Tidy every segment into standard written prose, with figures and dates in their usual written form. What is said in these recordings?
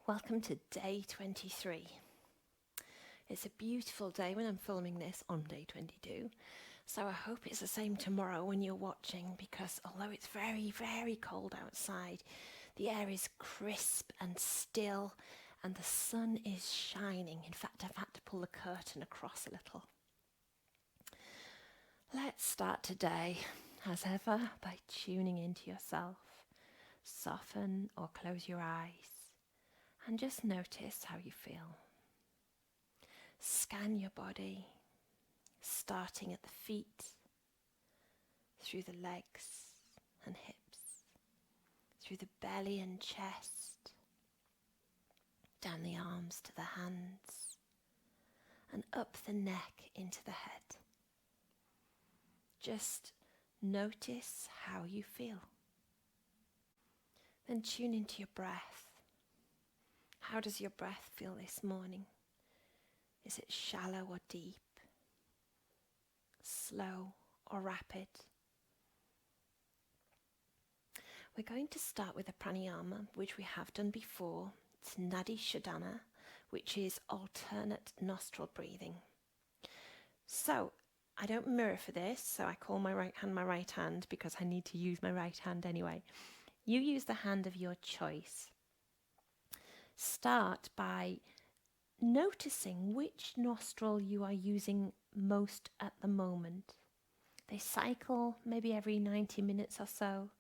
Welcome to day 23. It's a beautiful day when I'm filming this on day 22, so I hope it's the same tomorrow when you're watching, because although it's very, very cold outside, the air is crisp and still and the sun is shining. In fact, I've had to pull the curtain across a little. Let's start today, as ever, by tuning into yourself. Soften or close your eyes and just notice how you feel. Scan your body, starting at the feet, through the legs and hips, through the belly and chest, down the arms to the hands, and up the neck into the head. Just notice how you feel. Then tune into your breath. How does your breath feel this morning? Is it shallow or deep? Slow or rapid? We're going to start with a pranayama, which we have done before. It's Nadi Shodhana, which is alternate nostril breathing. So I don't mirror for this, so I call my right hand because I need to use my right hand anyway. You use the hand of your choice. Start by noticing which nostril you are using most at the moment. They cycle maybe every 90 minutes or so,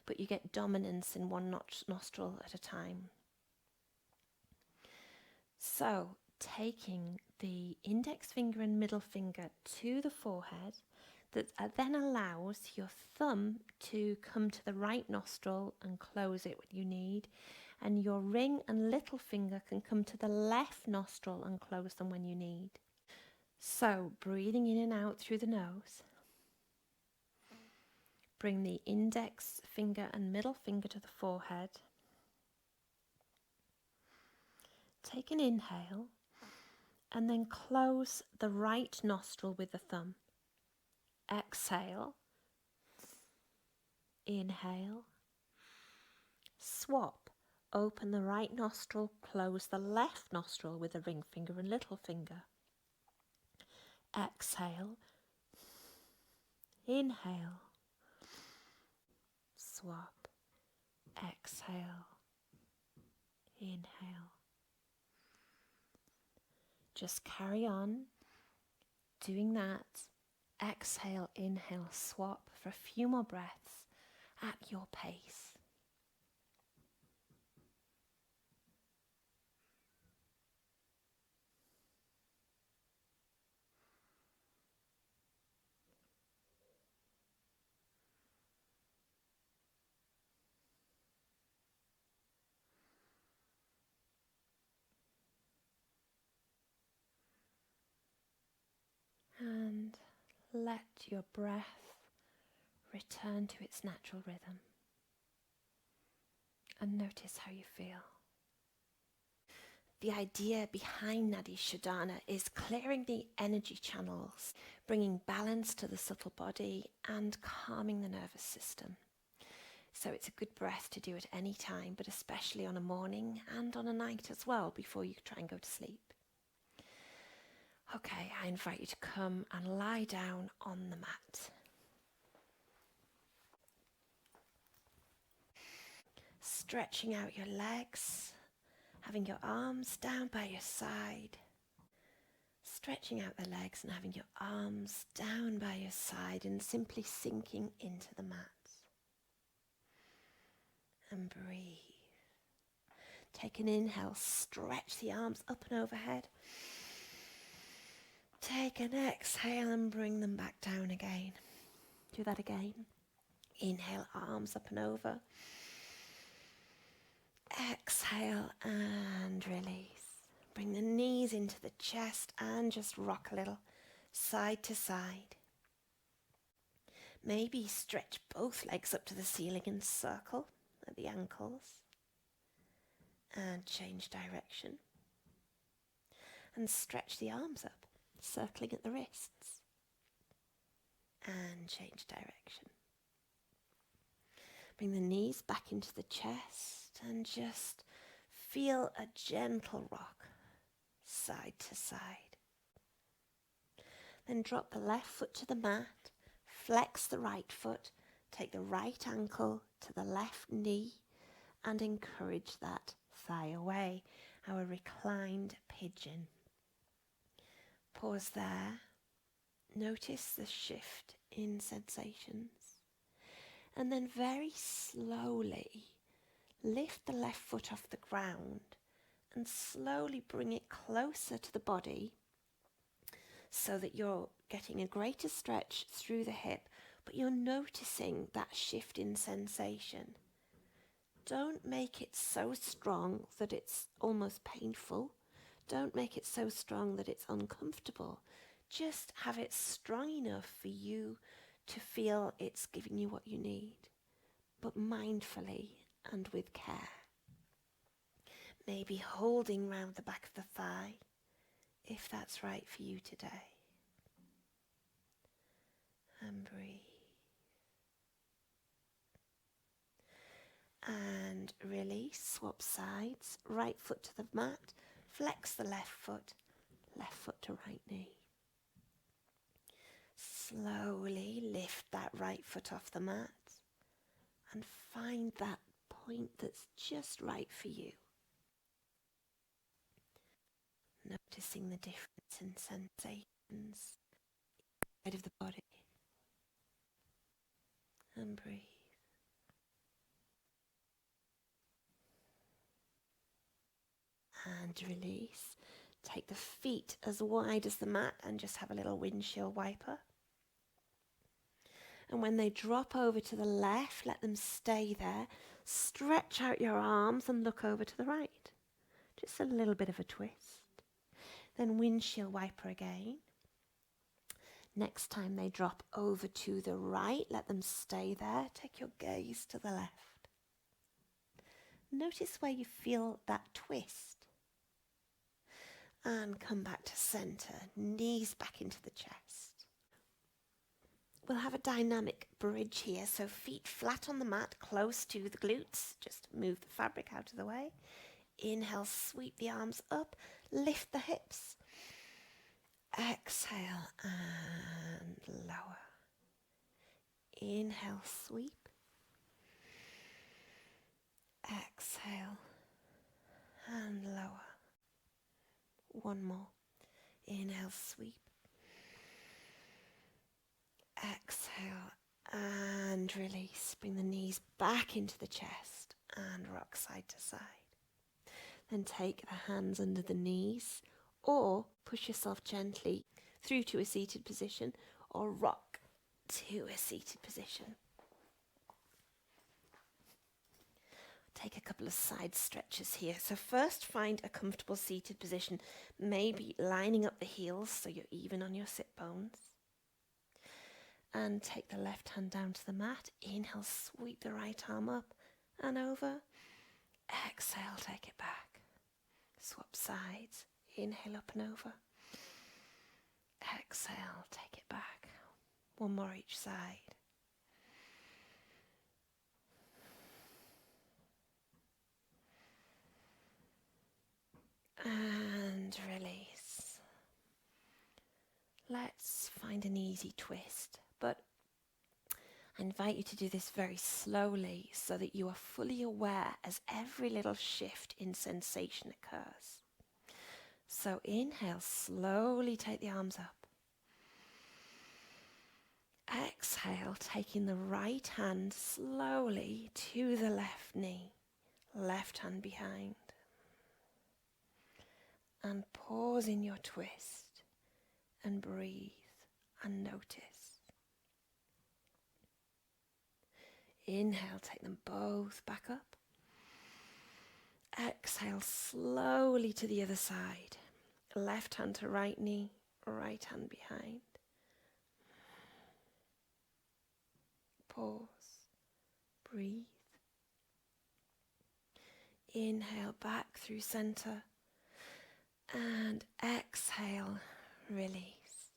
but you get dominance in one nostril at a time. So, taking the index finger and middle finger to the forehead, that then allows your thumb to come to the right nostril and close it when you need, and your ring and little finger can come to the left nostril and close them when you need. So, breathing in and out through the nose. Bring the index finger and middle finger to the forehead. Take an inhale and then close the right nostril with the thumb. Exhale. Inhale. Swap. Open the right nostril, close the left nostril with the ring finger and little finger. Exhale. Inhale. Swap. Exhale. Inhale. Just carry on doing that. Exhale, inhale, swap for a few more breaths at your pace. And let your breath return to its natural rhythm. And notice how you feel. The idea behind Nadi Shodhana is clearing the energy channels, bringing balance to the subtle body and calming the nervous system. So it's a good breath to do at any time, but especially on a morning and on a night as well before you try and go to sleep. Okay, I invite you to come and lie down on the mat. Stretching out your legs, having your arms down by your side. Stretching out the legs and having your arms down by your side and simply sinking into the mat. And breathe. Take an inhale, stretch the arms up and overhead. Take an exhale and bring them back down again. Do that again. Inhale, arms up and over. Exhale and release. Bring the knees into the chest and just rock a little side to side. Maybe stretch both legs up to the ceiling and circle at the ankles. And change direction. And stretch the arms up, circling at the wrists. And change direction. Bring the knees back into the chest and just feel a gentle rock side to side. Then drop the left foot to the mat, flex the right foot, take the right ankle to the left knee and encourage that thigh away, our reclined pigeon. Pause there. Notice the shift in sensations. And then very slowly lift the left foot off the ground and slowly bring it closer to the body so that you're getting a greater stretch through the hip, but you're noticing that shift in sensation. Don't make it so strong that it's almost painful. Don't make it so strong that it's uncomfortable. Just have it strong enough for you to feel it's giving you what you need, but mindfully and with care. Maybe holding round the back of the thigh, if that's right for you today. And breathe. And release, swap sides, right foot to the mat, flex the left foot to right knee. Slowly lift that right foot off the mat and find that point that's just right for you. Noticing the difference in sensations inside of the body. And breathe. And release. Take the feet as wide as the mat and just have a little windshield wiper. And when they drop over to the left, let them stay there. Stretch out your arms and look over to the right. Just a little bit of a twist. Then windshield wiper again. Next time they drop over to the right, let them stay there. Take your gaze to the left. Notice where you feel that twist. And come back to center, knees back into the chest. We'll have a dynamic bridge here, so feet flat on the mat, close to the glutes. Just move the fabric out of the way. Inhale, sweep the arms up, lift the hips. Exhale and lower. Inhale, sweep. Exhale and lower. One more. Inhale, sweep. Exhale and release. Bring the knees back into the chest and rock side to side. Then take the hands under the knees or push yourself gently through to a seated position or rock to a seated position. Take a couple of side stretches here. So first find a comfortable seated position, maybe lining up the heels so you're even on your sit bones. And take the left hand down to the mat. Inhale, sweep the right arm up and over. Exhale, take it back. Swap sides. Inhale up and over. Exhale, take it back. One more each side. And release. Let's find an easy twist, but I invite you to do this very slowly so that you are fully aware as every little shift in sensation occurs. So inhale, slowly take the arms up. Exhale, taking the right hand slowly to the left knee, left hand behind. And pause in your twist and breathe and notice. Inhale, take them both back up. Exhale, slowly to the other side. Left hand to right knee, right hand behind. Pause, breathe. Inhale back through center. And exhale, release.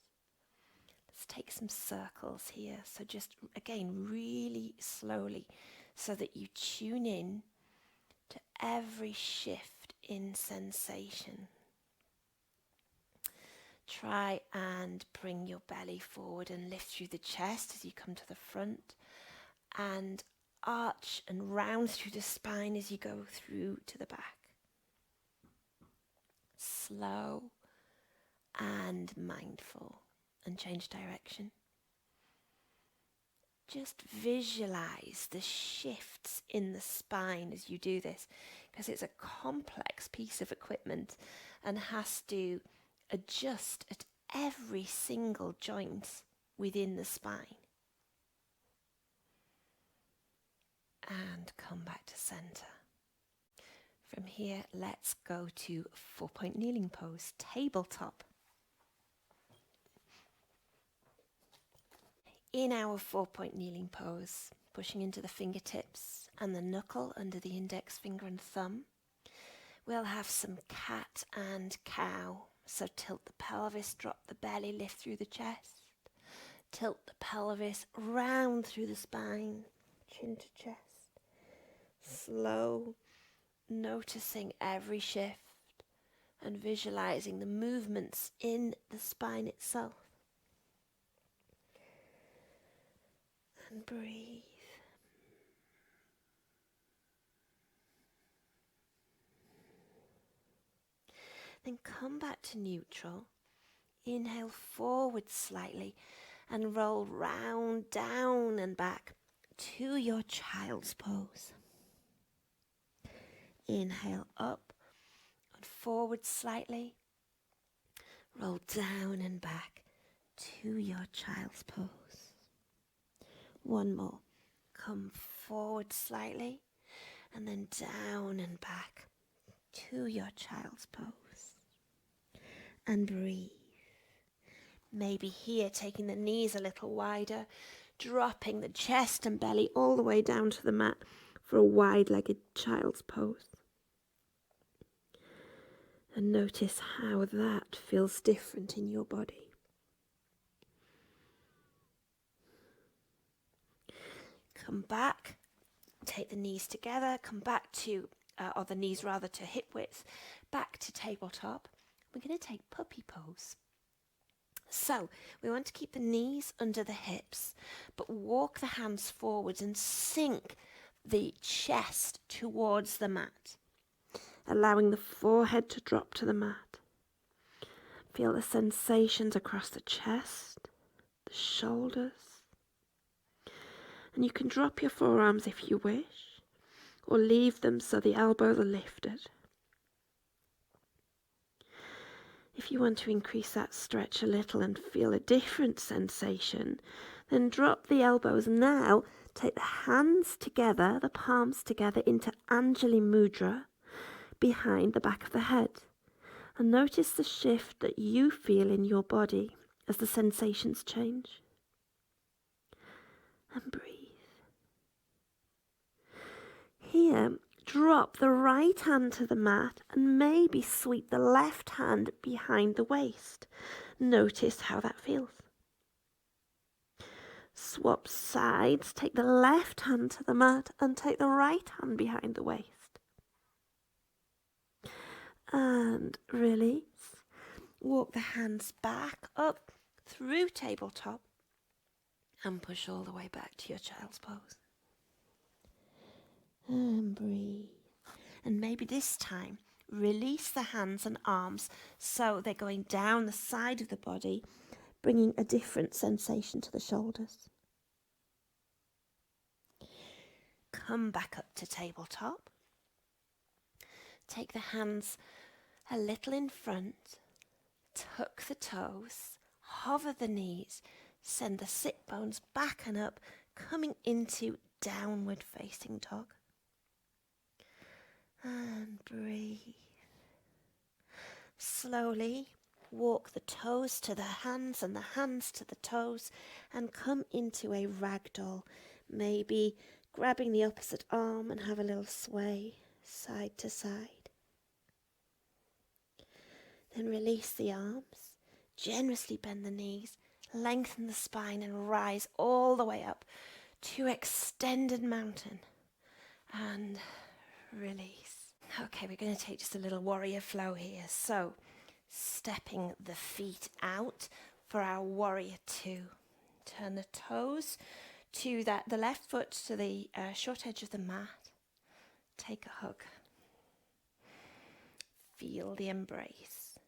Let's take some circles here. So just, again, really slowly so that you tune in to every shift in sensation. Try and bring your belly forward and lift through the chest as you come to the front, and arch and round through the spine as you go through to the back. Slow and mindful, and change direction. Just visualize the shifts in the spine as you do this, because it's a complex piece of equipment and has to adjust at every single joint within the spine. And come back to center. From here, let's go to 4-point kneeling pose, tabletop. In our 4-point kneeling pose, pushing into the fingertips and the knuckle under the index finger and thumb, we'll have some cat and cow. So tilt the pelvis, drop the belly, lift through the chest. Tilt the pelvis round through the spine, chin to chest. Slow, noticing every shift and visualizing the movements in the spine itself. And breathe. Then come back to neutral. Inhale forward slightly and roll round, down and back to your child's pose. Inhale up and forward slightly. Roll down and back to your child's pose. One more. Come forward slightly and then down and back to your child's pose. And breathe. Maybe here taking the knees a little wider, dropping the chest and belly all the way down to the mat for a wide-legged child's pose. And notice how that feels different in your body. Come back, take the knees together, come back to, or the knees rather to hip width, back to tabletop. We're going to take puppy pose. So we want to keep the knees under the hips, but walk the hands forwards and sink the chest towards the mat, allowing the forehead to drop to the mat. Feel the sensations across the chest, the shoulders. And you can drop your forearms if you wish, or leave them so the elbows are lifted. If you want to increase that stretch a little and feel a different sensation, then drop the elbows now. Take the hands together, the palms together into Anjali Mudra behind the back of the head. And notice the shift that you feel in your body as the sensations change. And breathe. Here, drop the right hand to the mat and maybe sweep the left hand behind the waist. Notice how that feels. Swap sides, take the left hand to the mat and take the right hand behind the waist. And release. Walk the hands back up through tabletop and push all the way back to your child's pose. And breathe. And maybe this time, release the hands and arms so they're going down the side of the body, bringing a different sensation to the shoulders. Come back up to tabletop. Take the hands a little in front, tuck the toes, hover the knees, send the sit bones back and up, coming into downward facing dog. And breathe. Slowly walk the toes to the hands and the hands to the toes and come into a ragdoll. Maybe grabbing the opposite arm and have a little sway side to side. Then release the arms, generously bend the knees, lengthen the spine and rise all the way up to extended mountain. And release. Okay, we're going to take just a little warrior flow here. So, stepping the feet out for our warrior two. Turn the toes to the left foot to the short edge of the mat. Take a hug. Feel the embrace.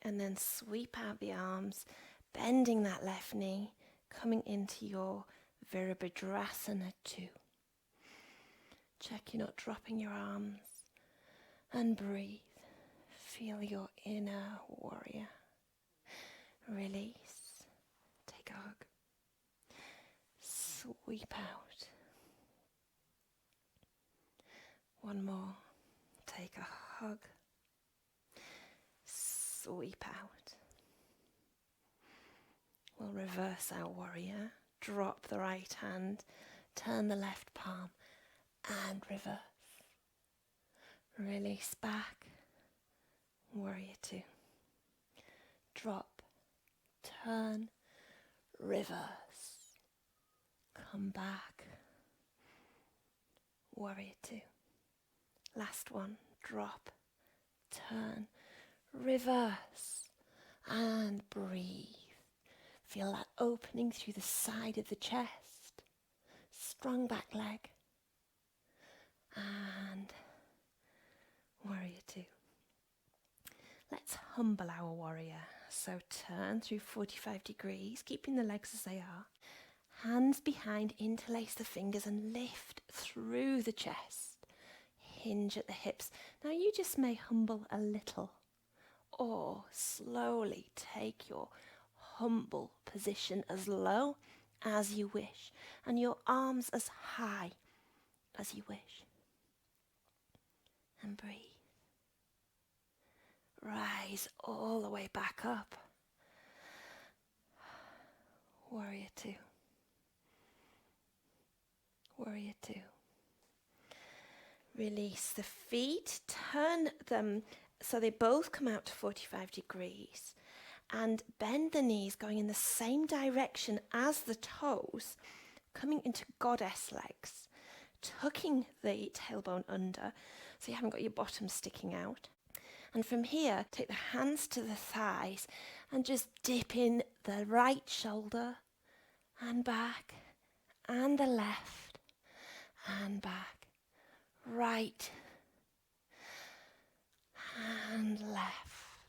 And then sweep out the arms, bending that left knee, coming into your Virabhadrasana 2. Check you're not dropping your arms. And breathe. Feel your inner warrior. Release. Take a hug. Sweep out. One more. Take a hug. Sweep out. We'll reverse our warrior. Drop the right hand. Turn the left palm. And reverse. Release back. Warrior 2. Drop. Turn. Reverse. Come back. Warrior 2. Last one. Drop. Turn. Reverse. And breathe. Feel that opening through the side of the chest. Strong back leg. And warrior 2. Let's humble our warrior. So turn through 45 degrees, keeping the legs as they are. Hands behind, interlace the fingers and lift through the chest. Hinge at the hips. Now you just may humble a little or slowly take your humble position as low as you wish and your arms as high as you wish. And breathe. Rise all the way back up. Warrior 2. Warrior 2. Release the feet, turn them so they both come out to 45 degrees and bend the knees going in the same direction as the toes, coming into goddess legs, tucking the tailbone under so you haven't got your bottom sticking out. And from here, take the hands to the thighs and just dip in the right shoulder and back and the left and back. Right and left.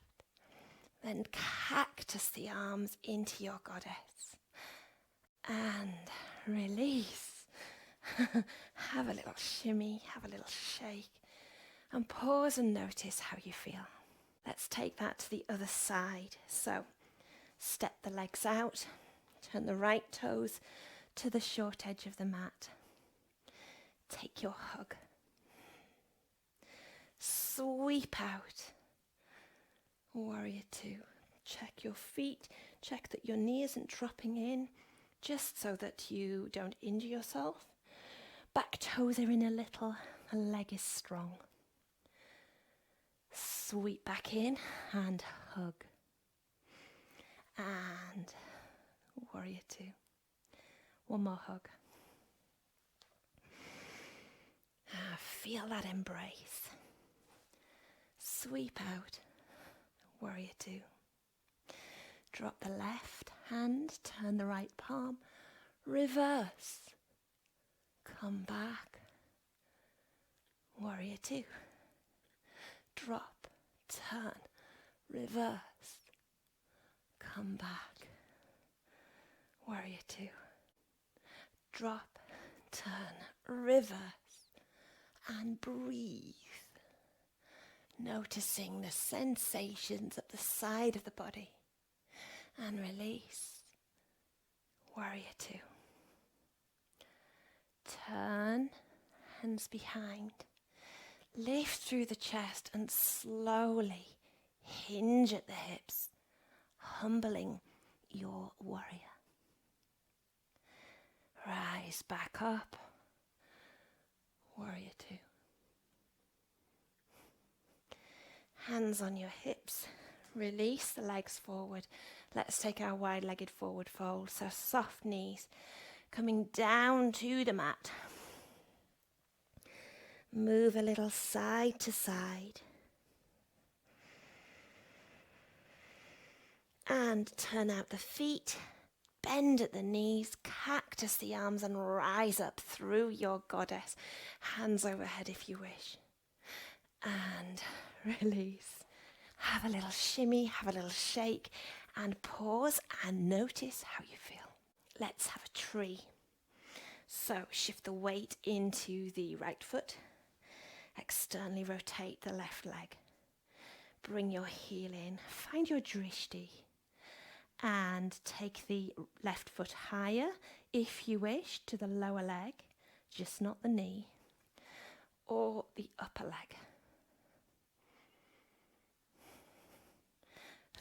Then cactus the arms into your goddess. And release. Have a little shimmy, have a little shake. And pause and notice how you feel. Let's take that to the other side. So, step the legs out. Turn the right toes to the short edge of the mat. Take your hug. Sweep out. Warrior 2. Check your feet. Check that your knee isn't dropping in, just so that you don't injure yourself. Back toes are in a little. The leg is strong. Sweep back in and hug. And warrior 2. One more hug. Feel that embrace. Sweep out. Warrior 2. Drop the left hand, turn the right palm. Reverse. Come back. Warrior 2. Drop, turn, reverse. Come back. Warrior 2. Drop, turn, reverse. And breathe. Noticing the sensations at the side of the body. And release. Warrior 2. Turn, hands behind. Lift through the chest and slowly hinge at the hips, humbling your warrior. Rise back up. Warrior 2. Hands on your hips. Release the legs forward. Let's take our wide-legged forward fold. So soft knees coming down to the mat. Move a little side to side. And turn out the feet, bend at the knees, cactus the arms and rise up through your goddess. Hands overhead if you wish. And release. Have a little shimmy, have a little shake, and pause and notice how you feel. Let's have a tree. So shift the weight into the right foot. Externally rotate the left leg. Bring your heel in. Find your drishti. And take the left foot higher, if you wish, to the lower leg, just not the knee, or the upper leg.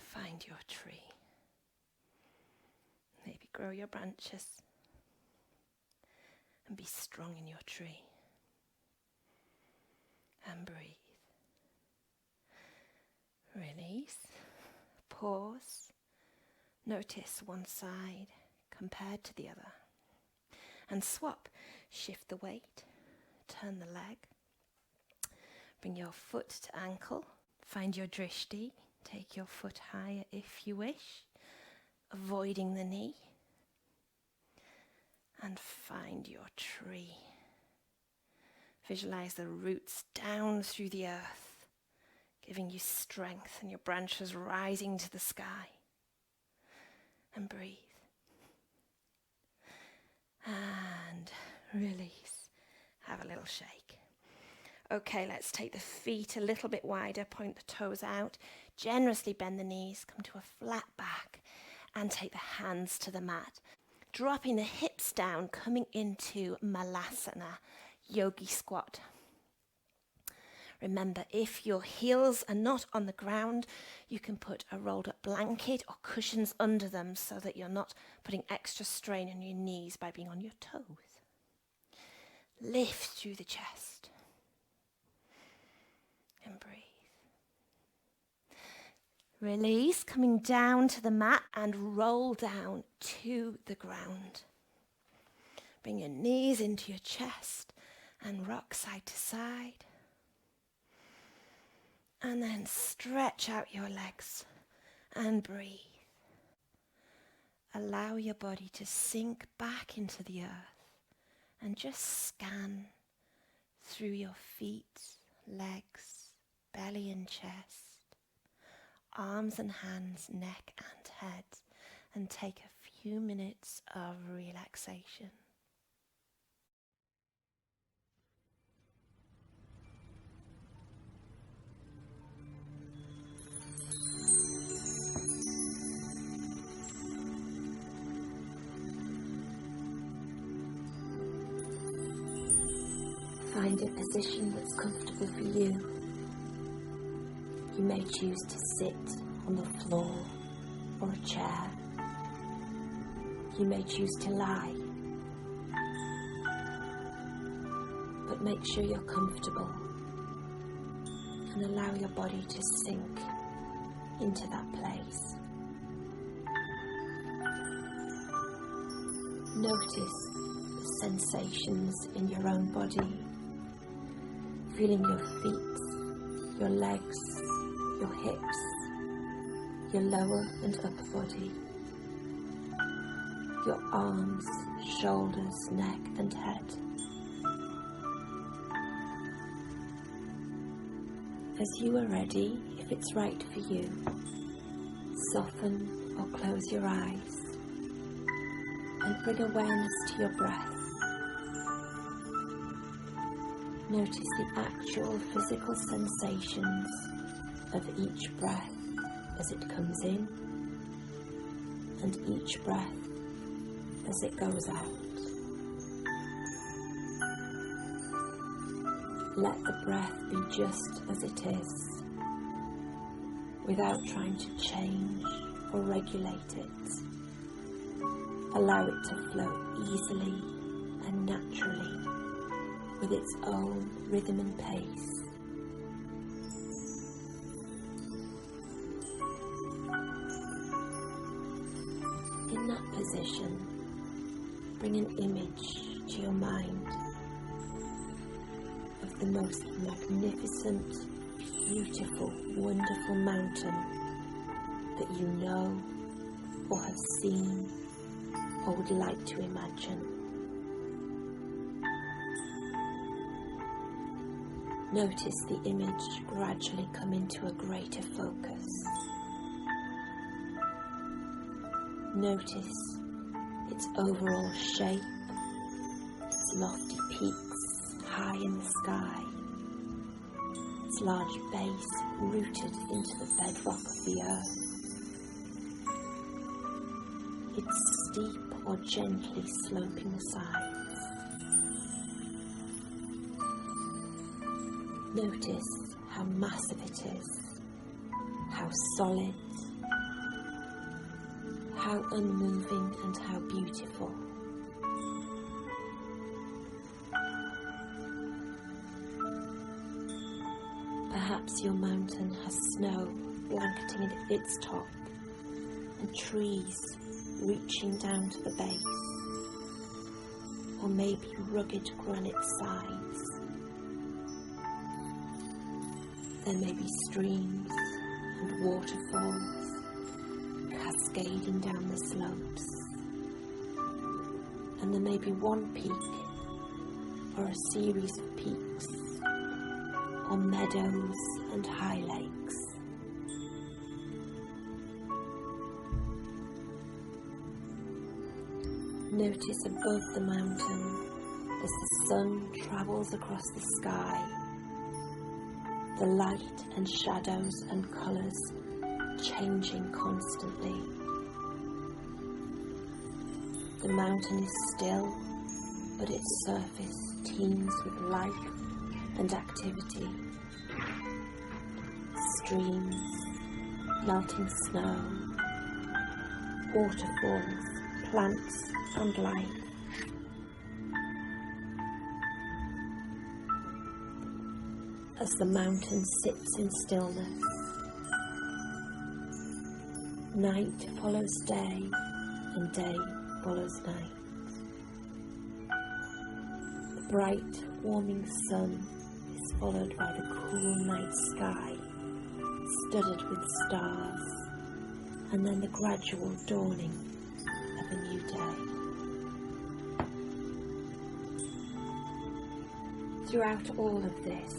Find your tree. Maybe grow your branches and be strong in your tree. And breathe. Release. Pause. Notice one side compared to the other. And swap. Shift the weight. Turn the leg. Bring your foot to ankle. Find your drishti. Take your foot higher if you wish, avoiding the knee. And find your tree. Visualize the roots down through the earth, giving you strength and your branches rising to the sky. And breathe. And release. Have a little shake. Okay, let's take the feet a little bit wider, point the toes out, generously bend the knees, come to a flat back, and take the hands to the mat. Dropping the hips down, coming into Malasana, yogi squat. Remember, if your heels are not on the ground, you can put a rolled up blanket or cushions under them so that you're not putting extra strain on your knees by being on your toes. Lift through the chest. And breathe. Release, coming down to the mat and roll down to the ground. Bring your knees into your chest and rock side to side. And then stretch out your legs and breathe. Allow your body to sink back into the earth and just scan through your feet, legs, belly and chest, arms and hands, neck and head, and take a few minutes of relaxation. Find a position that's comfortable for you. You may choose to sit on the floor or a chair. You may choose to lie. But make sure you're comfortable and allow your body to sink into that place. Notice the sensations in your own body. Feeling your feet, your legs, your hips, your lower and upper body, your arms, shoulders, neck and head. As you are ready, if it's right for you, soften or close your eyes and bring awareness to your breath. Notice the actual physical sensations of each breath as it comes in and each breath as it goes out. Let the breath be just as it is, without trying to change or regulate it. Allow it to flow easily and naturally, with its own rhythm and pace. In that position, bring an image to your mind of the most magnificent, beautiful, wonderful mountain that you know or have seen or would like to imagine. Notice the image gradually come into a greater focus. Notice its overall shape, its lofty peaks high in the sky, its large base rooted into the bedrock of the earth, its steep or gently sloping sides. Notice how massive it is, how solid, how unmoving and how beautiful. Perhaps your mountain has snow blanketing its top and trees reaching down to the base, or maybe rugged granite sides. There may be streams and waterfalls cascading down the slopes, and there may be one peak or a series of peaks, or meadows and high lakes. Notice above the mountain as the sun travels across the sky, the light and shadows and colours changing constantly. The mountain is still, but its surface teems with life and activity. Streams, melting snow, waterfalls, plants and life. As the mountain sits in stillness, night follows day and day follows night. The bright, warming sun is followed by the cool night sky, studded with stars, and then the gradual dawning of a new day. Throughout all of this,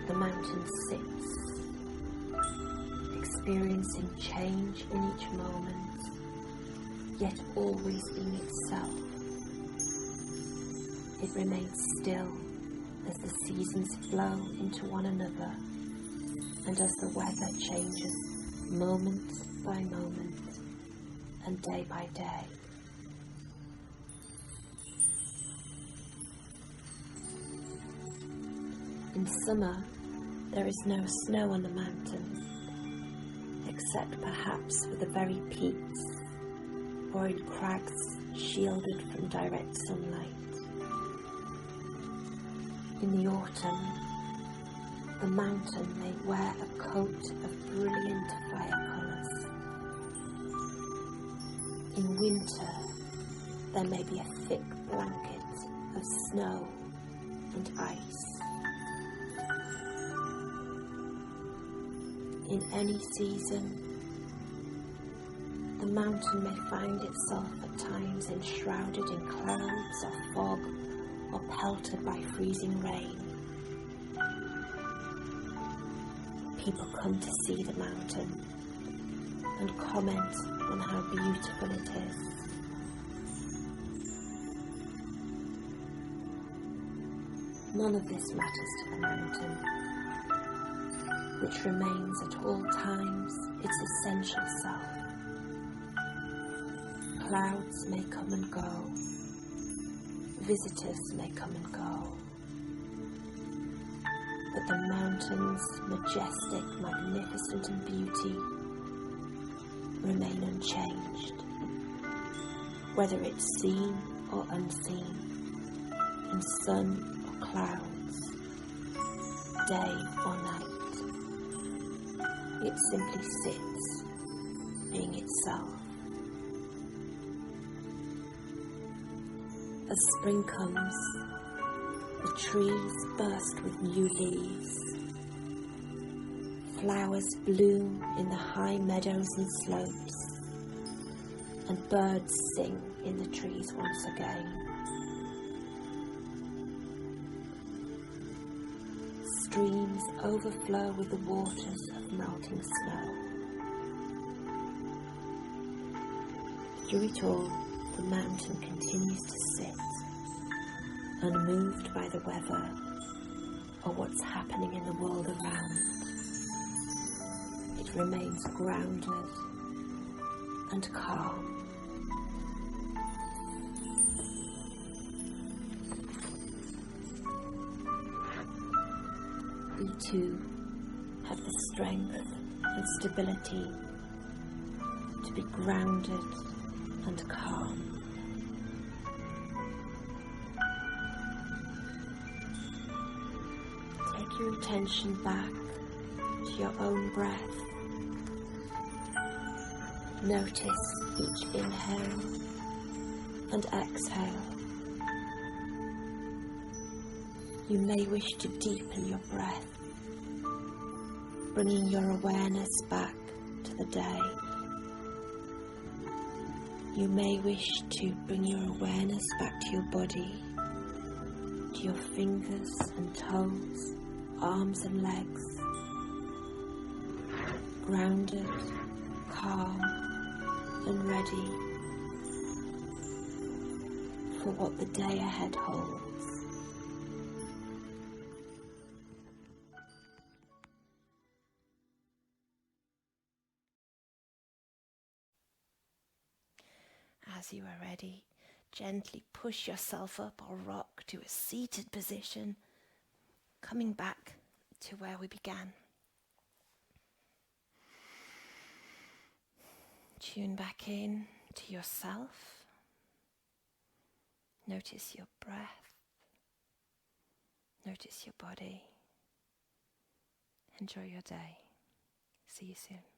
the mountain sits, experiencing change in each moment, yet always being itself. It remains still as the seasons flow into one another and as the weather changes moment by moment and day by day. In summer, there is no snow on the mountain, except perhaps for the very peaks or in crags shielded from direct sunlight. In the autumn, the mountain may wear a coat of brilliant fire colours. In winter, there may be a thick blanket of snow and ice. In any season, the mountain may find itself at times enshrouded in clouds or fog or pelted by freezing rain. People come to see the mountain and comment on how beautiful it is. None of this matters to the mountain, which remains at all times its essential self. Clouds may come and go, visitors may come and go, but the mountain's majestic, magnificent and beauty remain unchanged, whether it's seen or unseen, in sun or clouds, day or night. It simply sits, being itself. As spring comes, The trees burst with new leaves. Flowers bloom in the high meadows and slopes, and birds sing in the trees once again. Streams overflow with the waters of melting snow. Through it all, the mountain continues to sit, unmoved by the weather or what's happening in the world around. It remains grounded and calm. We too have the strength and stability to be grounded and calm. Take your attention back to your own breath. Notice each inhale and exhale. You may wish to deepen your breath, bringing your awareness back to the day. You may wish to bring your awareness back to your body, to your fingers and toes, arms and legs, grounded, calm and ready for what the day ahead holds. As you are ready, gently push yourself up or rock to a seated position, coming back to where we began. Tune back in to yourself. Notice your breath. Notice your body. Enjoy your day. See you soon.